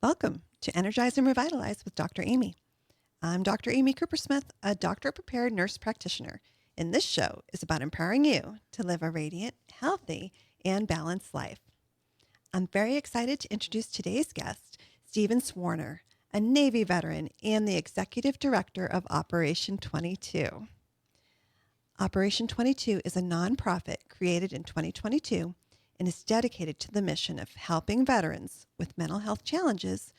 Welcome to Energize and Revitalize with Dr. Amy. I'm Dr. Amy Coopersmith, a doctor-prepared nurse practitioner, and this show is about empowering you to live a radiant, healthy, and balanced life. I'm very excited to introduce today's guest, Stephen Swarner, a Navy veteran and the Executive Director of Operation 22. Operation 22 is a nonprofit created in 2022 and is dedicated to the mission of helping veterans with mental health challenges,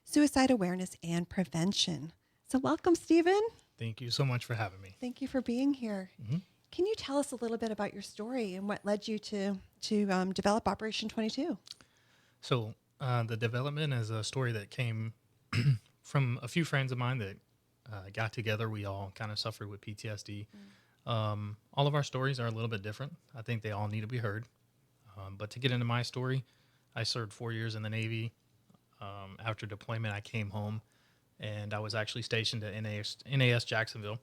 suicide awareness, and prevention. So welcome, Stephen. Thank you so much for having me. Thank you for being here. Mm-hmm. Can you tell us a little bit about your story and what led you to develop Operation 22? So the development is a story that came from a few friends of mine that got together. We all kind of suffered with PTSD. All of our stories are a little bit different. I think they all need to be heard. But to get into my story, I served 4 years in the Navy. After deployment, I came home, and I was actually stationed at NAS Jacksonville.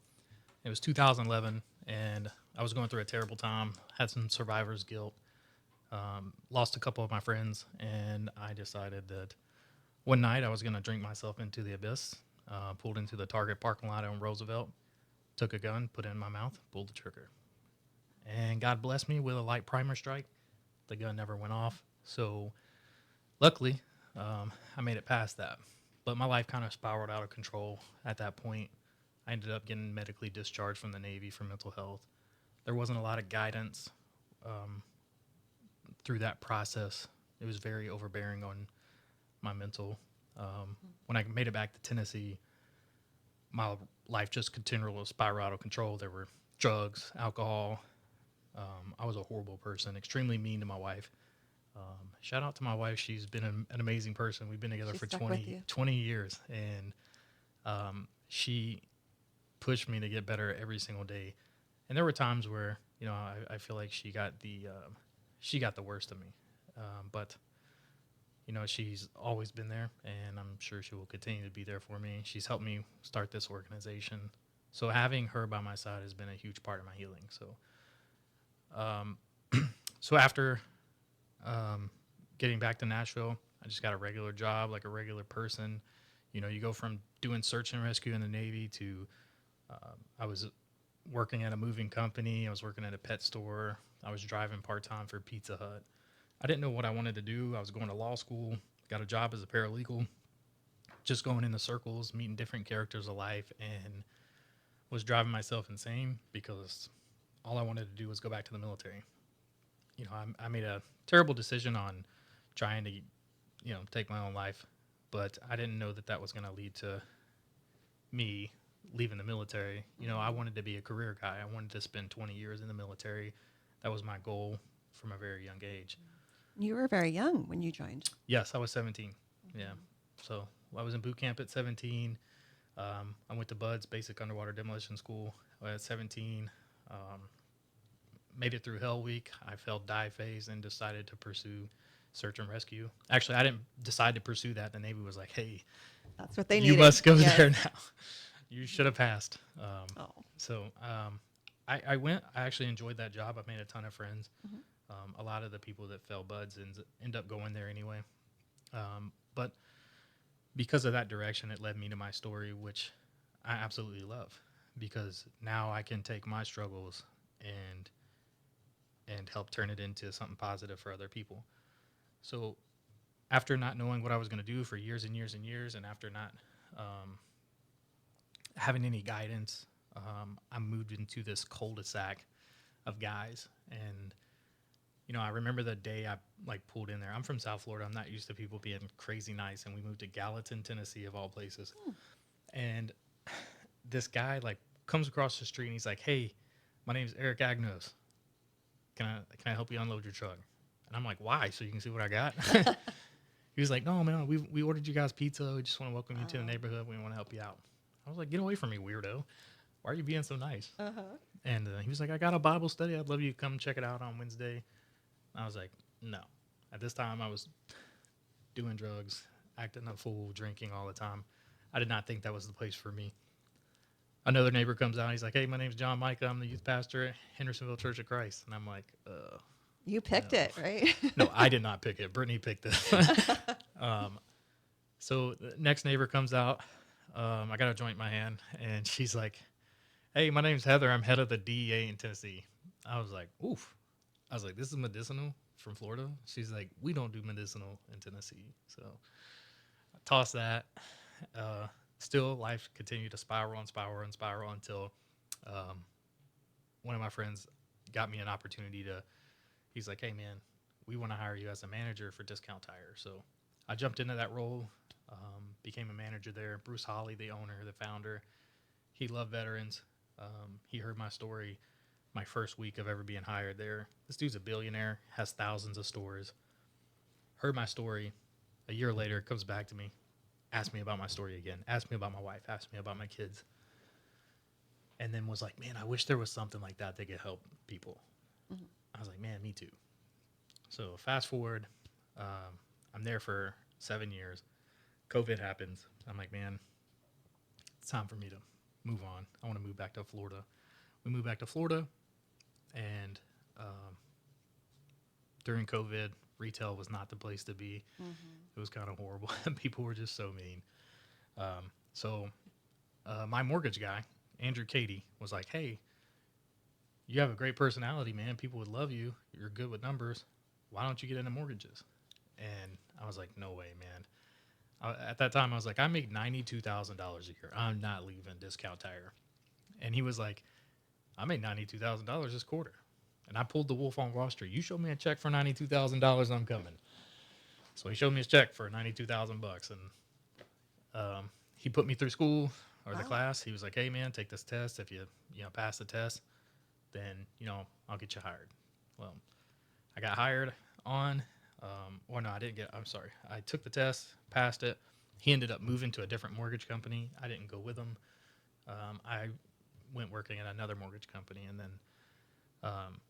It was 2011, and I was going through a terrible time, had some survivor's guilt, lost a couple of my friends, and I decided that one night I was going to drink myself into the abyss, pulled into the Target parking lot on Roosevelt, took a gun, put it in my mouth, pulled the trigger. And God blessed me with a light primer strike. The gun never went off. So luckily, I made it past that. But my life kind of spiraled out of control at that point. I ended up getting medically discharged from the Navy for mental health. There wasn't a lot of guidance through that process. It was very overbearing on my mental. When I made it back to Tennessee, my life just continually spiraled out of control. There were drugs, alcohol. I was a horrible person, extremely mean to my wife. Shout out to my wife. She's been an amazing person. We've been together for 20 years, and she pushed me to get better every single day. And there were times where, I feel like she got the worst of me. But she's always been there, and I'm sure she will continue to be there for me. She's helped me start this organization. So having her by my side has been a huge part of my healing. So after getting back to Nashville, I just got a regular job like a regular person. You go from doing search and rescue in the Navy to I was working at a moving company. I was working at a pet store. I was driving part-time for Pizza Hut. I didn't know what I wanted to do. I was going to law school, got a job as a paralegal, just going in the circles, meeting different characters of life, and was driving myself insane because all I wanted to do was go back to the military. I made a terrible decision on trying to, take my own life, but I didn't know that was going to lead to me leaving the military. I wanted to be a career guy. I wanted to spend 20 years in the military. That was my goal from a very young age. You were very young when you joined. Yes, I was 17. Mm-hmm. Yeah. So I was in boot camp at 17. I went to BUDS, Basic Underwater Demolition School, at 17. Made it through Hell Week. I failed dive phase and decided to pursue search and rescue. Actually, I didn't decide to pursue that. The Navy was like, hey, that's what they needed. You must go there now. You should have passed. So I went. I actually enjoyed that job. I made a ton of friends. Mm-hmm. A lot of the people that failed BUDS end up going there anyway. But because of that direction, it led me to my story, which I absolutely love, because now I can take my struggles and help turn it into something positive for other people. So after not knowing what I was going to do for years and years and years, and after not having any guidance, I moved into this cul-de-sac of guys. And, I remember the day I pulled in there. I'm from South Florida. I'm not used to people being crazy nice. And we moved to Gallatin, Tennessee, of all places. And this guy comes across the street and he's like, hey, my name's Eric Agnos. Can I help you unload your truck? And I'm like, why? So you can see what I got? He was like, no, man, we ordered you guys pizza. We just want to welcome you to the neighborhood. We want to help you out. I was like, get away from me, weirdo. Why are you being so nice? Uh-huh. And he was like, I got a Bible study. I'd love you to come check it out on Wednesday. And I was like, no. At this time, I was doing drugs, acting a fool, drinking all the time. I did not think that was the place for me. Another neighbor comes out. He's like, hey, my name's John Micah. I'm the youth pastor at Hendersonville Church of Christ. And I'm like, You picked it, right? No, I did not pick it. Brittany picked it. So the next neighbor comes out. I got a joint in my hand, and she's like, "Hey, my name's Heather. I'm head of the DEA in Tennessee." I was like, "Oof." I was like, "This is medicinal from Florida." She's like, "We don't do medicinal in Tennessee." So I tossed that. Uh, Still, life continued to spiral and spiral and spiral until um, one of my friends got me an opportunity to. He's like, "Hey, man, we want to hire you as a manager for Discount Tire." So I jumped into that role, became a manager there. Bruce Holly, the owner, the founder, he loved veterans. He heard my story my first week of ever being hired there. This dude's a billionaire, has thousands of stores. Heard my story. A year later, comes back to me, asked me about my story again, asked me about my wife, asked me about my kids, and then was like, "Man, I wish there was something like that that could help people." Mm-hmm. I was like, "Man, me too." So fast forward, I'm there for 7 years. COVID happens. I'm like, "Man, it's time for me to move on. I want to move back to Florida." We moved back to Florida, and during COVID, retail was not the place to be. Mm-hmm. It was kind of horrible. People were just so mean. So my mortgage guy, Andrew Cady, was like, "Hey, you have a great personality, man. People would love you. You're good with numbers. Why don't you get into mortgages?" And I was like, "No way, man." At that time, I was like, "I make $92,000 a year. I'm not leaving Discount Tire." And he was like, "I made $92,000 this quarter." And I pulled the wolf on Wall Street. "You show me a check for $92,000, I'm coming." So he showed me his check for $92,000, and he put me through school or the Wow. class. He was like, "Hey, man, take this test. If you pass the test, then I'll get you hired." Well, I got hired on, or no, I didn't get. I'm sorry. I took the test, passed it. He ended up moving to a different mortgage company. I didn't go with him. I went working at another mortgage company, and then um,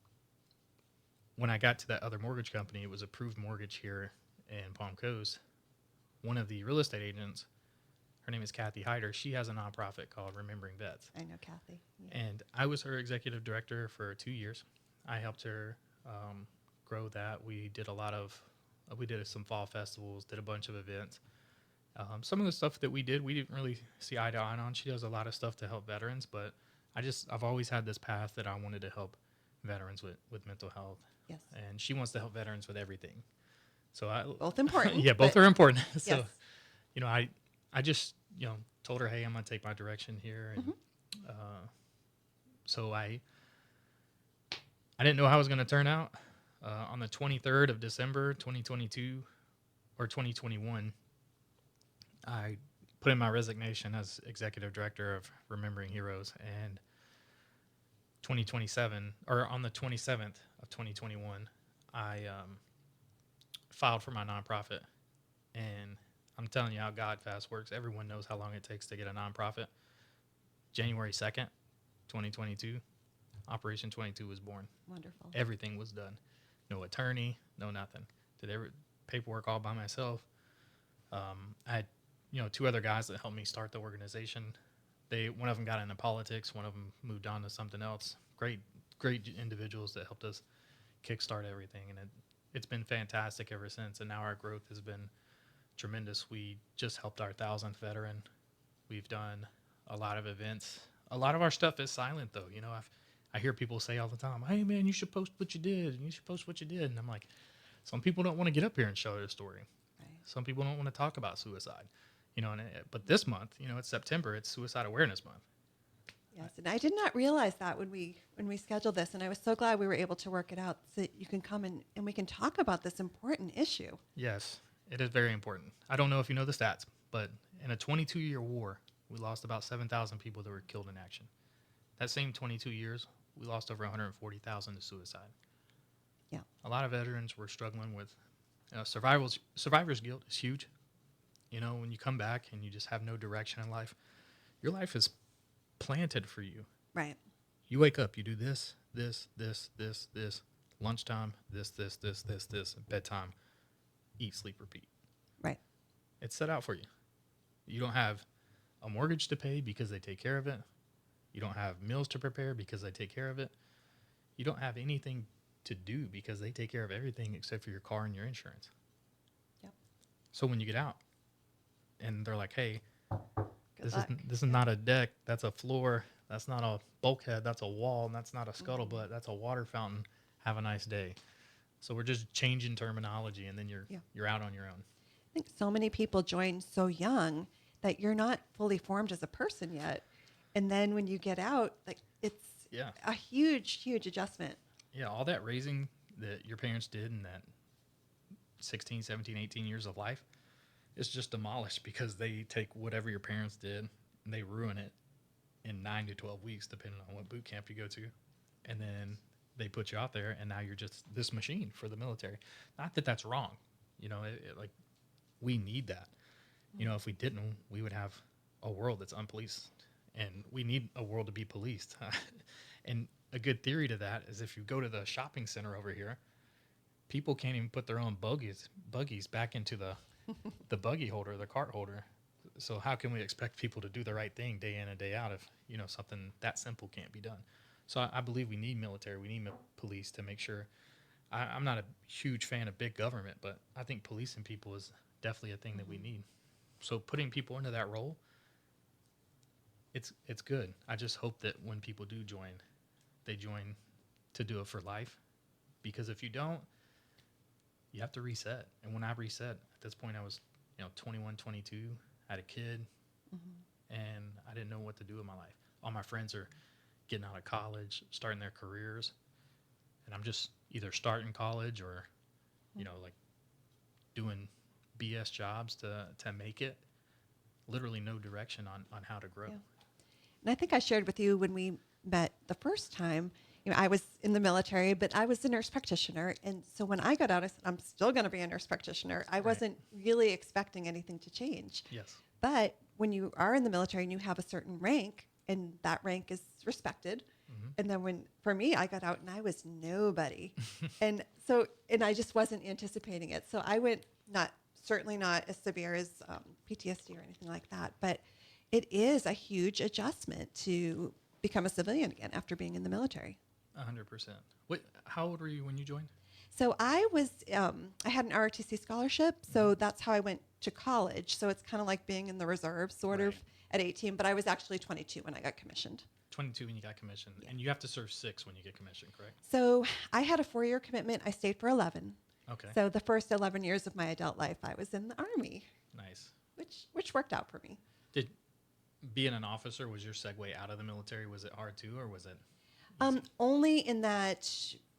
when I got to that other mortgage company, it was Approved Mortgage here in Palm Coast. One of the real estate agents, her name is Kathy Hyder. She has a nonprofit called Remembering Vets. I know Kathy. Yeah. And I was her executive director for 2 years. I helped her grow that. We did some fall festivals, did a bunch of events. Some of the stuff that we did, we didn't really see eye to eye on. She does a lot of stuff to help veterans, but I've always had this path that I wanted to help veterans with mental health. Yes. And she wants to help veterans with everything. So Both important. yeah, both are important. So, Yes. I just, told her, "Hey, I'm going to take my direction here." And Mm-hmm. so I didn't know how it was going to turn out. On the 23rd of December, 2022 or 2021, I put in my resignation as executive director of Remembering Heroes. And 2027, or on the 27th of 2021, I filed for my nonprofit. And I'm telling you how God fast works. Everyone knows how long it takes to get a nonprofit. January 2nd, 2022, Operation 22 was born. Wonderful. Everything was done. No attorney, no nothing. Did every paperwork all by myself. I had, two other guys that helped me start the organization. One of them got into politics. One of them moved on to something else. Great individuals that helped us kickstart everything. And it's been fantastic ever since. And now our growth has been tremendous. We just helped our 1,000th veteran. We've done a lot of events. A lot of our stuff is silent, though. I hear people say all the time, "Hey, man, you should post what you did, and you should post what you did." And I'm like, some people don't want to get up here and show their story. Right. Some people don't want to talk about suicide. But this month, it's September. It's Suicide Awareness Month. Yes, and I did not realize that when we scheduled this, and I was so glad we were able to work it out so that you can come and we can talk about this important issue. Yes, it is very important. I don't know if you know the stats, but in a 22-year war, we lost about 7,000 people that were killed in action. That same 22 years, we lost over 140,000 to suicide. Yeah. A lot of veterans were struggling with survivor's guilt is huge. When you come back and you just have no direction in life, your life is planted for you. Right. You wake up, you do this, lunchtime, this, bedtime, eat, sleep, repeat. Right. It's set out for you. You don't have a mortgage to pay because they take care of it. You don't have meals to prepare because they take care of it. You don't have anything to do because they take care of everything except for your car and your insurance. Yep. So when you get out, and they're like, hey, Good luck. this is not a deck, that's a floor, that's not a bulkhead, that's a wall, and that's not a scuttlebutt, that's a water fountain. Have a nice day. So we're just changing terminology, and then Yeah. you're out on your own. I think so many people join so young that you're not fully formed as a person yet. And then when you get out, like it's Yeah. a huge, huge adjustment. Yeah, all that raising that your parents did in that 16, 17, 18 years of life is just demolished because they take whatever your parents did and they ruin it in 9 to 12 weeks, depending on what boot camp you go to. And then they put you out there, and now you're just this machine for the military. Not that that's wrong. Like we need that. If we didn't, we would have a world that's unpoliced, and we need a world to be policed. And a good theory to that is if you go to the shopping center over here, people can't even put their own buggies back into the buggy holder, the cart holder. So how can we expect people to do the right thing day in and day out if something that simple can't be done? So I believe we need military, we need police to make sure. I'm not a huge fan of big government, but I think policing people is definitely a thing that we need. So putting people into that role, it's good. I just hope that when people do join, they join to do it for life. Because if you don't, you have to reset. And when I reset, at this point I was 21, 22, had a kid, and I didn't know what to do with my life. All my friends are getting out of college, starting their careers, and I'm just either starting college or like doing BS jobs to make it. Literally no direction on how to grow. Yeah. And I think I shared with you when we met the first time, I was in the military, but I was a nurse practitioner. And so when I got out, I said, I'm still going to be a nurse practitioner. I wasn't really expecting anything to change. Yes. But when you are in the military and you have a certain rank, and that rank is respected, and then for me, I got out and I was nobody. and I just wasn't anticipating it. So I went certainly not as severe as PTSD or anything like that, but it is a huge adjustment to become a civilian again after being in the military. 100%. How old were you when you joined? So I had an ROTC scholarship, so that's how I went to college. So it's kind of like being in the reserves sort of at 18, but I was actually 22 when I got commissioned. 22 when you got commissioned, and you have to serve 6 when you get commissioned, correct? So I had a 4-year commitment. I stayed for 11. Okay. So the first 11 years of my adult life, I was in the Army. Nice. Which worked out for me. Did being an officer, was your segue out of the military, was it hard too, or was it only in that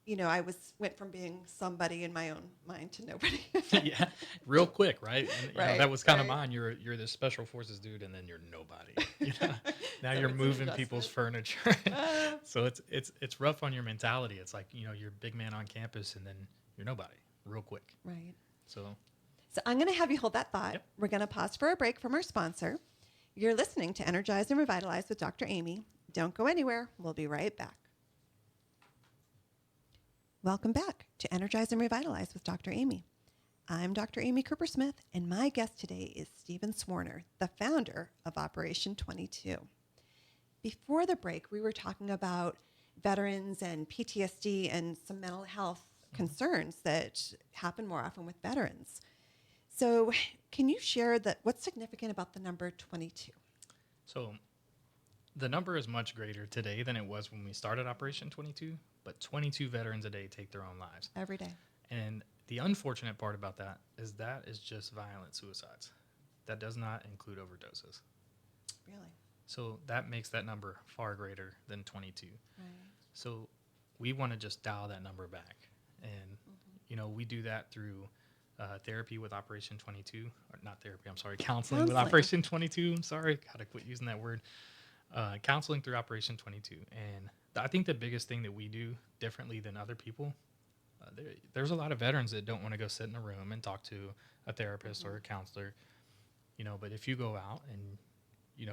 I went from being somebody in my own mind to nobody. yeah, real quick, right? And, that was kind of mine. You're this special forces dude, and then you're nobody. Now So you're it's moving an people's adjustment. furniture. So it's rough on your mentality. It's like you're a big man on campus, and then you're nobody real quick. Right. So I'm going to have you hold that thought. Yep. We're going to pause for a break from our sponsor. You're listening to Energize and Revitalize with Dr. Amy. Don't go anywhere. We'll be right back. Welcome back to Energize and Revitalize with Dr. Amy. I'm Dr. Amy Coopersmith, and my guest today is Stephen Swarner, the founder of Operation 22. Before the break, we were talking about veterans and PTSD and some mental health concerns that happen more often with veterans. So can you share what's significant about the number 22? So the number is much greater today than it was when we started Operation 22, but 22 veterans a day take their own lives. Every day. And the unfortunate part about that is just violent suicides. That does not include overdoses. Really? So that makes that number far greater than 22. Right. So we want to just dial that number back. And, we do that through therapy with Operation 22. Or not therapy, I'm sorry, counseling with Operation 22. I'm sorry, got to quit using that word. Counseling through Operation 22. And I think the biggest thing that we do differently than other people, there's a lot of veterans that don't want to go sit in a room and talk to a therapist or a counselor, but if you go out and, you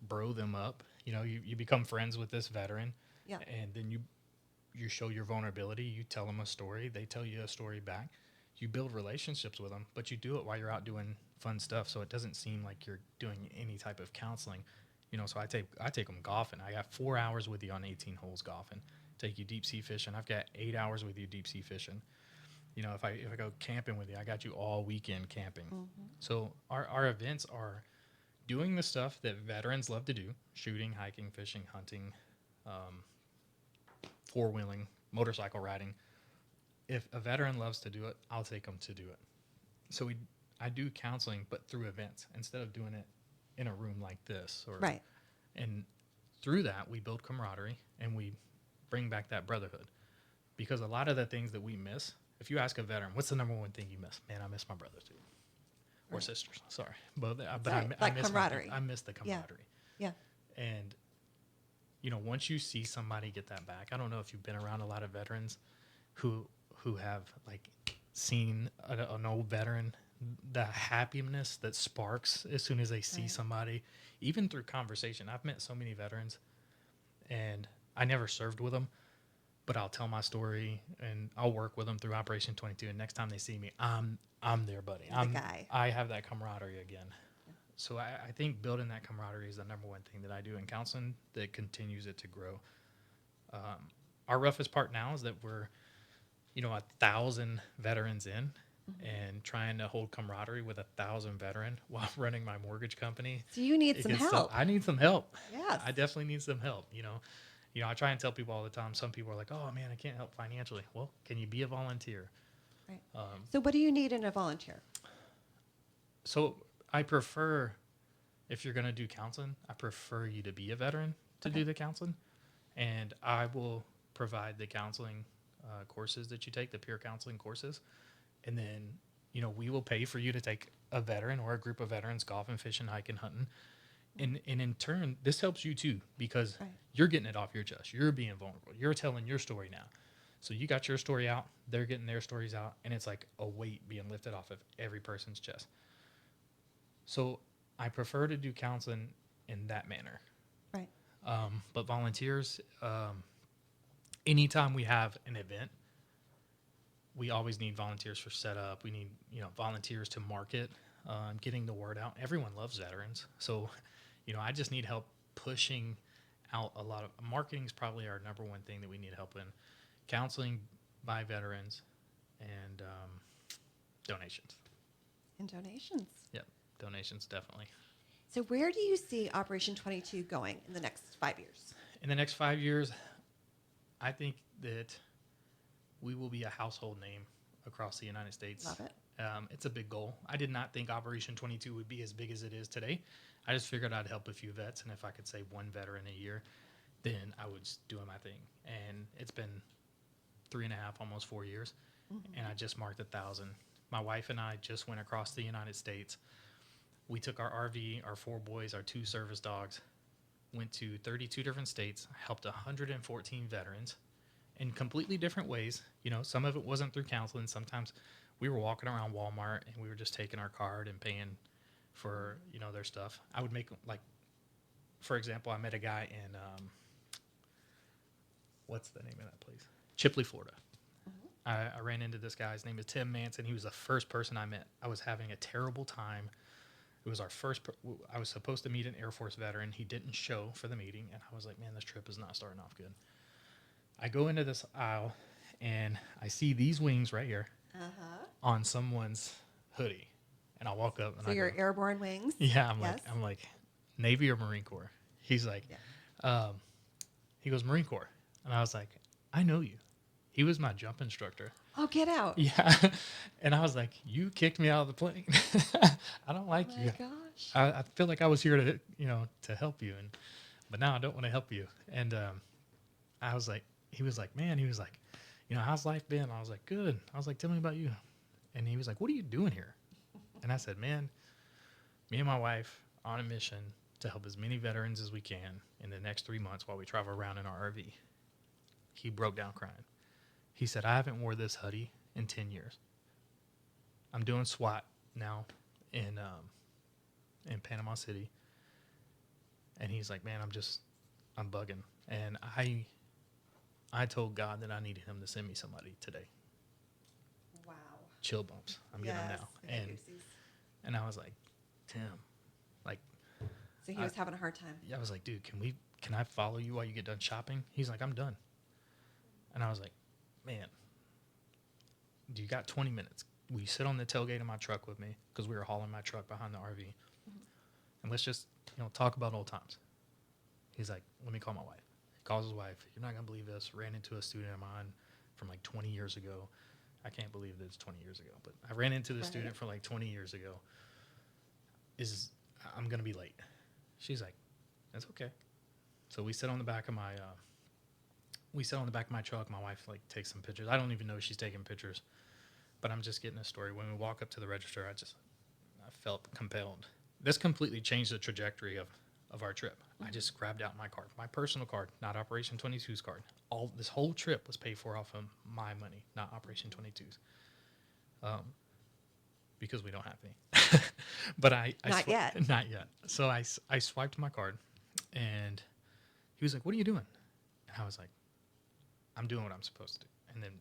bro them up, you become friends with this veteran, and then you show your vulnerability, you tell them a story, they tell you a story back, you build relationships with them, but you do it while you're out doing fun stuff, so it doesn't seem like you're doing any type of counseling. So I take them golfing. I got 4 hours with you on 18 holes golfing. Take you deep sea fishing. I've got 8 hours with you deep sea fishing. if I go camping with you, I got you all weekend camping. Mm-hmm. So our events are doing the stuff that veterans love to do: shooting, hiking, fishing, hunting, four wheeling, motorcycle riding. If a veteran loves to do it, I'll take them to do it. So I do counseling, but through events instead of doing it in a room like this. Right. And through that, we build camaraderie and we bring back that brotherhood. Because a lot of the things that we miss, if you ask a veteran, what's the number one thing you miss? Man, I miss my brothers too, or sisters. Sorry, but right. I Like miss camaraderie. I miss the camaraderie. Yeah. And once you see somebody get that back, I don't know if you've been around a lot of veterans who have like seen an old veteran, the happiness that sparks as soon as they see somebody, even through conversation. I've met so many veterans, and I never served with them, but I'll tell my story and I'll work with them through Operation 22. And next time they see me, I'm their buddy. I'm the guy. I have that camaraderie again. Yeah. So I think building that camaraderie is the number one thing that I do in counseling that continues it to grow. Our roughest part now is that we're 1,000 veterans in, and trying to hold camaraderie with 1,000 veteran while running my mortgage company. So you need some help. I need some help. Yes. I definitely need some help. I try and tell people all the time. Some people are like, "Oh man, I can't help financially." Well, can you be a volunteer? Right. So what do you need in a volunteer? So I prefer, if you're going to do counseling, I prefer you to be a veteran to do the counseling, and I will provide the counseling courses that you take, the peer counseling courses. And then, we will pay for you to take a veteran or a group of veterans golfing, fishing, hiking, hunting. And in turn, this helps you too, because you're getting it off your chest. You're being vulnerable. You're telling your story now. So you got your story out. They're getting their stories out. And it's like a weight being lifted off of every person's chest. So I prefer to do counseling in that manner. Right. But volunteers, anytime we have an event, we always need volunteers for setup. We need, volunteers to market, getting the word out. Everyone loves veterans. So, I just need help pushing out a lot of marketing is probably our number one thing that we need help in. Counseling by veterans and donations. And donations. Yep. Donations, definitely. So where do you see Operation 22 going in the next 5 years? In the next 5 years, I think that we will be a household name across the United States. Love it. It's a big goal. I did not think Operation 22 would be as big as it is today. I just figured I'd help a few vets, and if I could save one veteran a year, then I would do my thing. And it's been 3.5, almost 4 years, and I just marked 1,000. My wife and I just went across the United States. We took our RV, our 4 boys, our 2 service dogs, went to 32 different states, helped 114 veterans in completely different ways. Some of it wasn't through counseling. Sometimes we were walking around Walmart and we were just taking our card and paying for, their stuff. I would make, like, for example, I met a guy in, what's the name of that place? Chipley, Florida. I ran into this guy. His name is Tim Manson. He was the first person I met. I was having a terrible time. It was our first, I was supposed to meet an Air Force veteran. He didn't show for the meeting. And I was like, man, this trip is not starting off good. I go into this aisle and I see these wings right here on someone's hoodie. And I walk up and so your airborne wings? Yeah. I'm like, Navy or Marine Corps? He's like, he goes, Marine Corps. And I was like, I know you. He was my jump instructor. Oh, get out. Yeah. And I was like, you kicked me out of the plane. I don't like you. Oh, my gosh. I feel like I was here to, to help you. But now I don't want to help you. And I was like, he was like, how's life been? I was like, good. I was like, tell me about you. And he was like, what are you doing here? And I said, man, me and my wife on a mission to help as many veterans as we can in the next 3 months while we travel around in our RV. He broke down crying. He said, I haven't wore this hoodie in 10 years. I'm doing SWAT now in Panama City. And he's like, man, I'm bugging. And I told God that I needed him to send me somebody today. Wow. Chill bumps. I'm getting them now. And I was like, Tim, like. So he was having a hard time. Yeah, I was like, dude, can I follow you while you get done shopping? He's like, I'm done. And I was like, man, do you got 20 minutes? Will you sit on the tailgate of my truck with me? Because we were hauling my truck behind the RV. And let's just, talk about old times. He's like, let me call my wife. He calls his wife. You're not going to believe this. Ran into a student of mine from like 20 years ago. I can't believe that it's 20 years ago, but I ran into the student from like 20 years ago. I'm going to be late. She's like, that's okay. So we sit on the back of my truck. My wife like takes some pictures. I don't even know she's taking pictures, but I'm just getting a story. When we walk up to the register, I felt compelled. This completely changed the trajectory of our trip. I just grabbed out my card, my personal card, not Operation 22's card. This whole trip was paid for off of my money, not Operation 22's. Because we don't have any. But Not yet. Not yet. So I swiped my card, and he was like, what are you doing? And I was like, I'm doing what I'm supposed to do. And then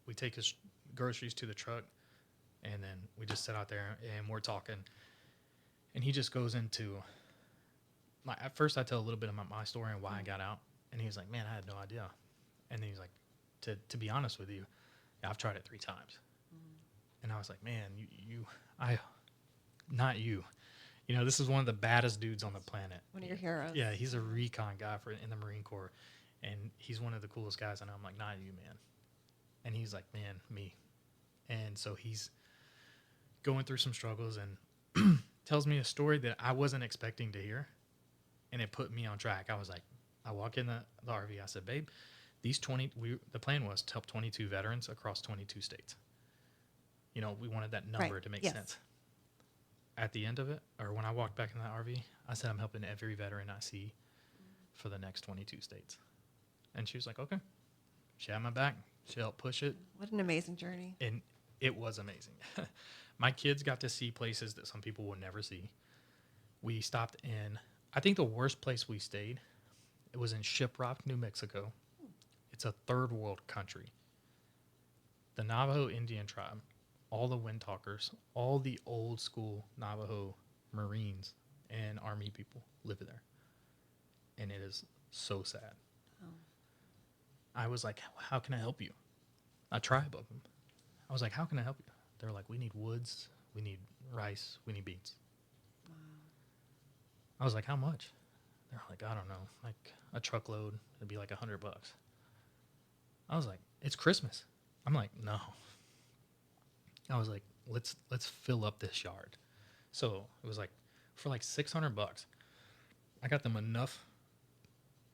we take his groceries to the truck, and then we just sit out there, and we're talking. And he just goes into, at first I tell a little bit about my story and why I got out. And he was like, man, I had no idea. And then he's like, to be honest with you, I've tried it 3 times. And I was like, man, not you. This is one of the baddest dudes on the planet. One of your heroes. Yeah, he's a recon guy in the Marine Corps. And he's one of the coolest guys. And I'm like, not you, man. And he's like, man, me. And so he's going through some struggles and tells me a story that I wasn't expecting to hear. And it put me on track. I was like, I walk in the RV. I said, babe, the plan was to help 22 veterans across 22 states. We wanted that number to make sense. At the end of it, or when I walked back in the RV, I said, I'm helping every veteran I see for the next 22 states. And she was like, okay. She had my back. She helped push it. What an amazing journey. And it was amazing. My kids got to see places that some people would never see. We stopped in, I think the worst place we stayed, it was in Shiprock, New Mexico. It's a third world country. The Navajo Indian tribe, all the wind talkers, all the old school Navajo Marines and Army people live there. And it is so sad. Oh. I was like, how can I help you? A tribe of them. I was like, how can I help you? They're like, we need woods, we need rice, we need beans. Wow. I was like, how much? They're like, I don't know, like a truckload, it'd be like $100. I was like, it's Christmas. I'm like, no. I was like, let's fill up this yard. So it was like, for like $600, I got them enough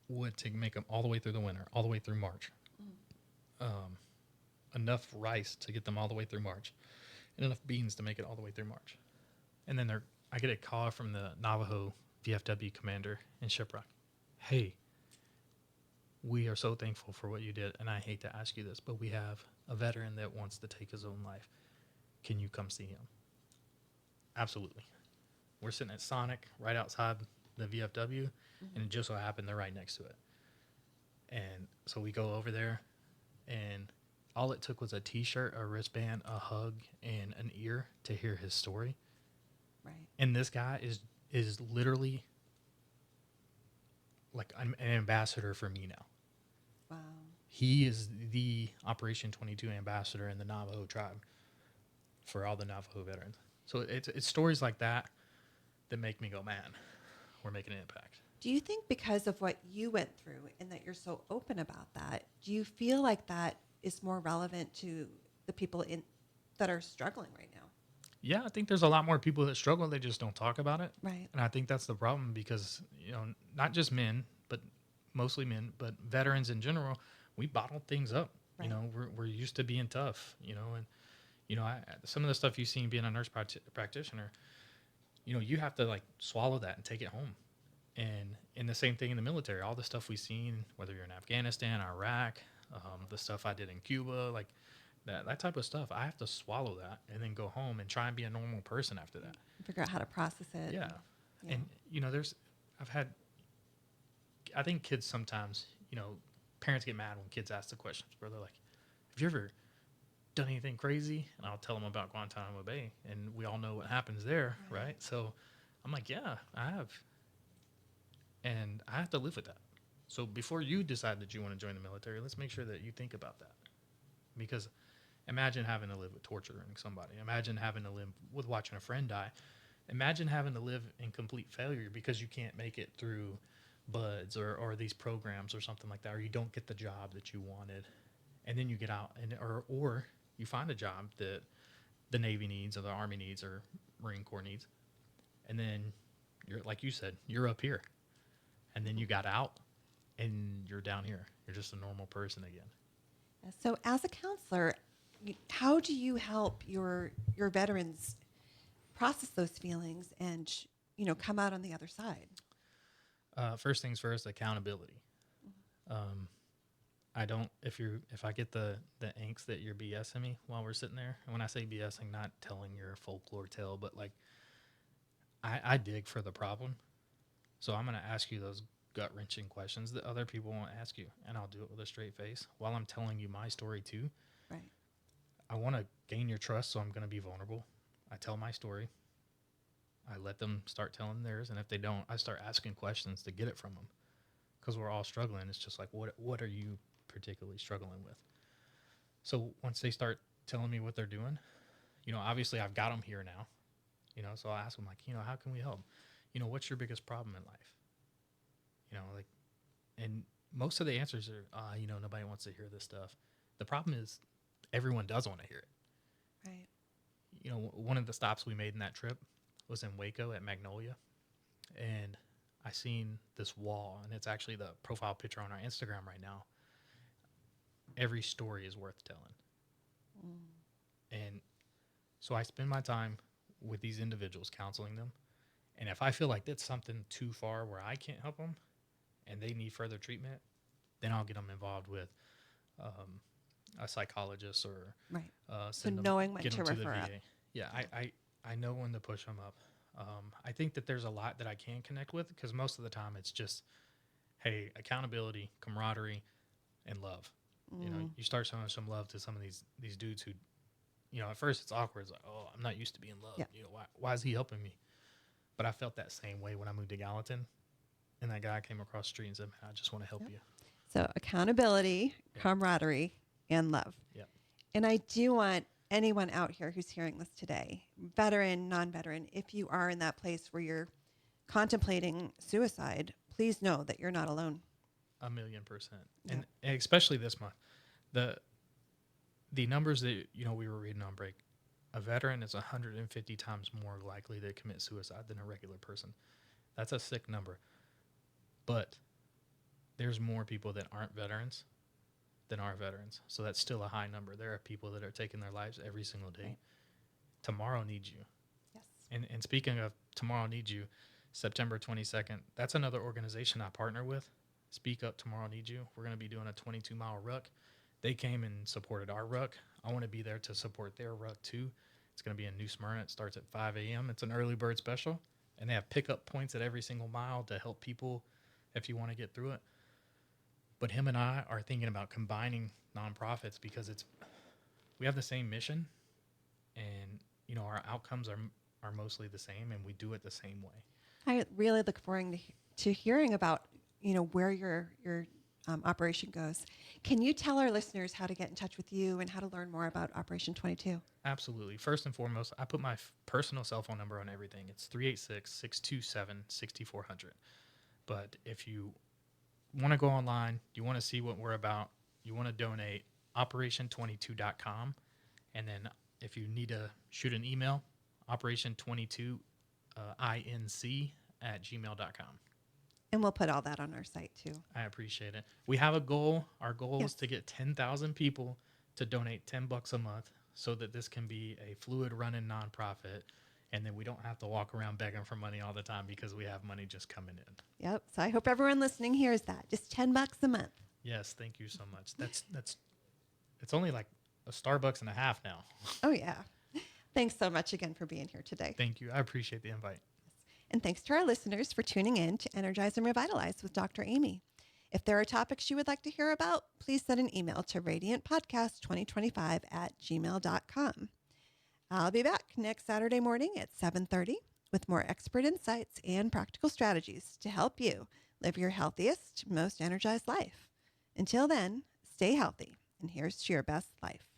wood to make them all the way through the winter, all the way through March. Enough rice to get them all the way through March, and enough beans to make it all the way through March. And then I get a call from the Navajo VFW commander in Shiprock. Hey, we are so thankful for what you did, and I hate to ask you this, but we have a veteran that wants to take his own life. Can you come see him? Absolutely. We're sitting at Sonic right outside the VFW, and it just so happened they're right next to it. And so we go over there, and all it took was a T-shirt, a wristband, a hug, and an ear to hear his story. Right. And this guy is literally like an ambassador for me now. Wow. He is the Operation 22 ambassador in the Navajo tribe for all the Navajo veterans. So it's stories like that make me go, man, we're making an impact. Do you think because of what you went through and that you're so open about that, do you feel like that is more relevant to the people that are struggling right now? Yeah, I think there's a lot more people that struggle. They just don't talk about it. Right. And I think that's the problem because, not just men, but mostly men, but veterans in general, we bottle things up. Right. We're used to being tough, and, some of the stuff you've seen being a nurse practitioner, you have to like swallow that and take it home. And the same thing in the military, all the stuff we've seen, whether you're in Afghanistan, Iraq, the stuff I did in Cuba, like that type of stuff, I have to swallow that and then go home and try and be a normal person after that. Figure out how to process it. Yeah. And, I think kids sometimes, parents get mad when kids ask the questions where they're like, have you ever done anything crazy? And I'll tell them about Guantanamo Bay, and we all know what happens there, right? So I'm like, yeah, I have. And I have to live with that. So before you decide that you want to join the military, let's make sure that you think about that. Because Imagine having to live with torturing somebody. Imagine having to live with watching a friend die. Imagine having to live in complete failure because you can't make it through buds or these programs or something like that, or you don't get the job that you wanted, and then you get out or you find a job that the Navy needs or the Army needs or Marine Corps needs, and then you're, like you said, you're up here, and then you got out and you're down here. You're just a normal person again. So as a counselor, how do you help your veterans process those feelings and, come out on the other side? First things first, accountability. If I get the angst that you're BSing me while we're sitting there, and when I say BSing, not telling your folklore tale, but like I dig for the problem. So I'm going to ask you those gut-wrenching questions that other people won't ask you, and I'll do it with a straight face while I'm telling you my story too. Right. I want to gain your trust, so I'm going to be vulnerable. I tell my story. I let them start telling theirs, and if they don't, I start asking questions to get it from them, because we're all struggling. It's just like, what are you particularly struggling with? So once they start telling me what they're doing, obviously I've got them here now, so I ask them, like, how can we help? What's your biggest problem in life? And most of the answers are, nobody wants to hear this stuff. The problem is everyone does want to hear it. Right. One of the stops we made in that trip was in Waco at Magnolia, and I seen this wall, and it's actually the profile picture on our Instagram right now. Every story is worth telling. And so I spend my time with these individuals, counseling them, and if I feel like that's something too far where I can't help them and they need further treatment, then I'll get them involved with a psychologist or right. So knowing when to refer up. Yeah, I know when to push them up. I think that there's a lot that I can connect with, because most of the time it's just, hey, accountability, camaraderie, and love. You start showing some love to some of these dudes who, at first it's awkward. It's like, oh, I'm not used to being loved. Yeah. Why is he helping me? But I felt that same way when I moved to Gallatin, and that guy came across the street and said, man, I just want to help you. So accountability, camaraderie, and love. Yeah. And I do want anyone out here who's hearing this today, veteran, non-veteran, if you are in that place where you're contemplating suicide, please know that you're not alone. 1,000,000%. Yeah. And especially this month, the numbers that we were reading on break, a veteran is 150 times more likely to commit suicide than a regular person. That's a sick number. But there's more people that aren't veterans than are veterans. So that's still a high number. There are people that are taking their lives every single day. Right. Tomorrow needs you. Yes. And speaking of Tomorrow Needs You, September 22nd, that's another organization I partner with. Speak Up Tomorrow Needs You. We're going to be doing a 22-mile ruck. They came and supported our ruck. I want to be there to support their ruck too. It's going to be in New Smyrna. It starts at 5 a.m. It's an early bird special. And they have pickup points at every single mile to help people if you want to get through it. But him and I are thinking about combining nonprofits because we have the same mission, and our outcomes are mostly the same, and we do it the same way. I really look forward to hearing about where your operation goes. Can you tell our listeners how to get in touch with you and how to learn more about Operation 22? Absolutely. First and foremost, I put my personal cell phone number on everything. It's 386-627-6400. But if you want to go online, you want to see what we're about, you want to donate, operation22.com. And then if you need to shoot an email, operation22inc@gmail.com. And we'll put all that on our site too. I appreciate it. We have a goal. Our goal is to get 10,000 people to donate $10 a month so that this can be a fluid running nonprofit. And then we don't have to walk around begging for money all the time because we have money just coming in. Yep. So I hope everyone listening hears that. Just $10 a month. Yes. Thank you so much. It's only like a Starbucks and a half now. Oh yeah. Thanks so much again for being here today. Thank you. I appreciate the invite. And thanks to our listeners for tuning in to Energize and Revitalize with Dr. Amy. If there are topics you would like to hear about, please send an email to radiantpodcast2025@gmail.com. I'll be back next Saturday morning at 7:30 with more expert insights and practical strategies to help you live your healthiest, most energized life. Until then, stay healthy, and here's to your best life.